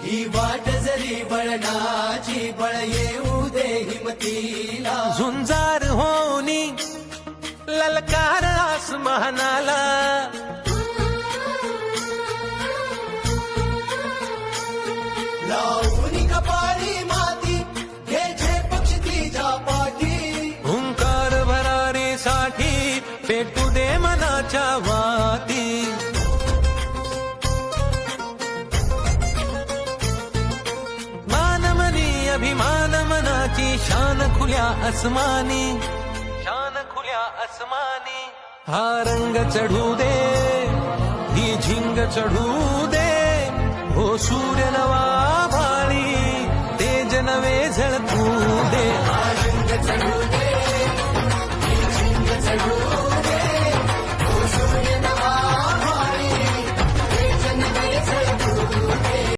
ही वाट जरी बळणाची बळ येऊ दे हिमतीला झुंजार होनी ललकार आसमानाला लावून कपाळी माती घे पक्ष तिच्या पाठी हुंकार भरारीसाठी पेटू दे मनाच्या वाती मानमनी अभिमान मनाची शान खुल्या आसमानी शान खुल्या आसमानी हा रंग चढू दे ही झिंग चढू दे हो सूर्य नवा भाळी तेज नवे